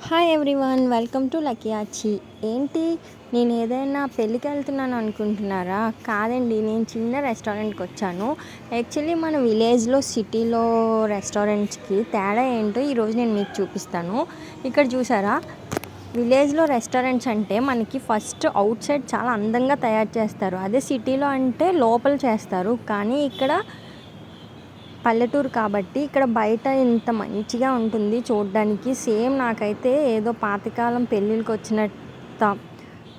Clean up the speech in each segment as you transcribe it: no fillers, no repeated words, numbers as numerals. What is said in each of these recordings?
Hi everyone, welcome to lucky ఆచి. ఏంటి, నేను ఏదైనా పెళ్ళికి వెళ్తున్నాను అనుకుంటున్నారా? కాదండి, నేను చిన్న రెస్టారెంట్కి వచ్చాను. యాక్చువల్లీ మన విలేజ్లో సిటీలో రెస్టారెంట్స్కి తేడా ఏంటో ఈరోజు నేను మీకు చూపిస్తాను. ఇక్కడ చూసారా, విలేజ్లో రెస్టారెంట్స్ అంటే మనకి ఫస్ట్ అవుట్ సైడ్ చాలా అందంగా తయారు చేస్తారు. అదే సిటీలో అంటే లోపల చేస్తారు. కానీ ఇక్కడ పల్లెటూరు కాబట్టి ఇక్కడ బయట ఇంత మంచిగా ఉంటుంది చూడడానికి. సేమ్ నాకైతే ఏదో పాతకాలం పెళ్ళిళ్ళకి వచ్చినట్టు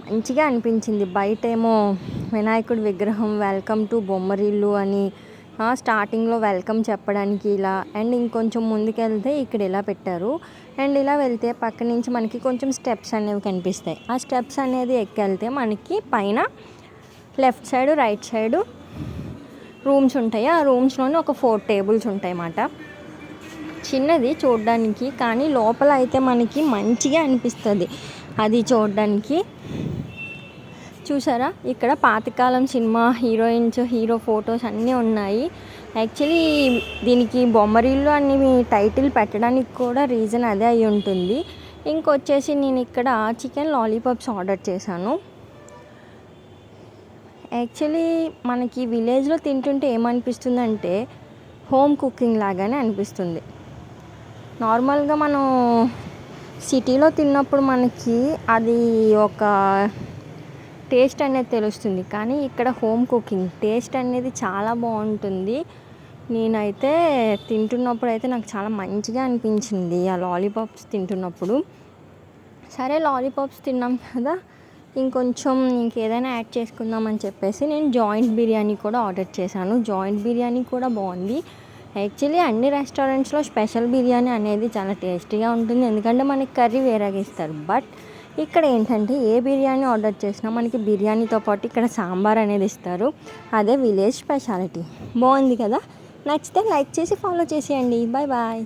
మంచిగా అనిపించింది. బయట ఏమో వినాయకుడి విగ్రహం, వెల్కమ్ టు బొమ్మరిల్లు అని స్టార్టింగ్లో వెల్కమ్ చెప్పడానికి ఇలా, అండ్ ఇంకొంచెం ముందుకెళ్తే ఇక్కడ ఇలా పెట్టారు. అండ్ ఇలా వెళ్తే పక్క నుంచి మనకి కొంచెం స్టెప్స్ అనేవి కనిపిస్తాయి. ఆ స్టెప్స్ అనేది ఎక్కెళ్తే మనకి పైన left side right side rooms ఉంటాయి. ఆ రూమ్స్లోనే ఒక 4 టేబుల్స్ ఉంటాయి అన్నమాట. చిన్నది చూడడానికి, కానీ లోపల అయితే మనకి మంచిగా అనిపిస్తుంది అది చూడడానికి. చూసారా, ఇక్కడ పాతకాలం సినిమా హీరోయిన్స్, హీరో ఫొటోస్ అన్నీ ఉన్నాయి. యాక్చువల్లీ దీనికి బొమ్మరిల్లు అని టైటిల్ పెట్టడానికి కూడా రీజన్ అదే అయి ఉంటుంది. ఇంకొచ్చేసి నేను ఇక్కడ చికెన్ లాలీపాప్స్ ఆర్డర్ చేశాను. యాక్చువల్లీ మనకి విలేజ్లో తింటుంటే ఏమనిపిస్తుందంటే హోమ్ కుకింగ్ లాగానే అనిపిస్తుంది. నార్మల్గా మనం సిటీలో తిన్నప్పుడు మనకి అది ఒక టేస్ట్ అనేది తెలుస్తుంది, కానీ ఇక్కడ హోమ్ కుకింగ్ టేస్ట్ అనేది చాలా బాగుంటుంది. నేనైతే తింటున్నప్పుడు అయితే నాకు చాలా మంచిగా అనిపించింది ఆ లాలీపాప్స్ తింటున్నప్పుడు. సరే, లాలీపాప్స్ తిన్నాం కదా, ఇంకేదైనా యాడ్ చేసుకుందామని చెప్పేసి నేను జాయింట్ బిర్యానీ కూడా ఆర్డర్ చేశాను. జాయింట్ బిర్యానీ కూడా బాగుంది. యాక్చువల్లీ అన్ని రెస్టారెంట్స్లో స్పెషల్ బిర్యానీ అనేది చాలా టేస్టీగా ఉంటుంది, ఎందుకంటే మనకి కర్రీ వేరేగా ఇస్తారు. బట్ ఇక్కడ ఏంటంటే ఏ బిర్యానీ ఆర్డర్ చేసినా మనకి బిర్యానీతో పాటు ఇక్కడ సాంబార్ అనేది ఇస్తారు. అదే విలేజ్ స్పెషాలిటీ. బాగుంది కదా, నచ్చితే లైక్ చేసి ఫాలో చేసేయండి. Bye bye.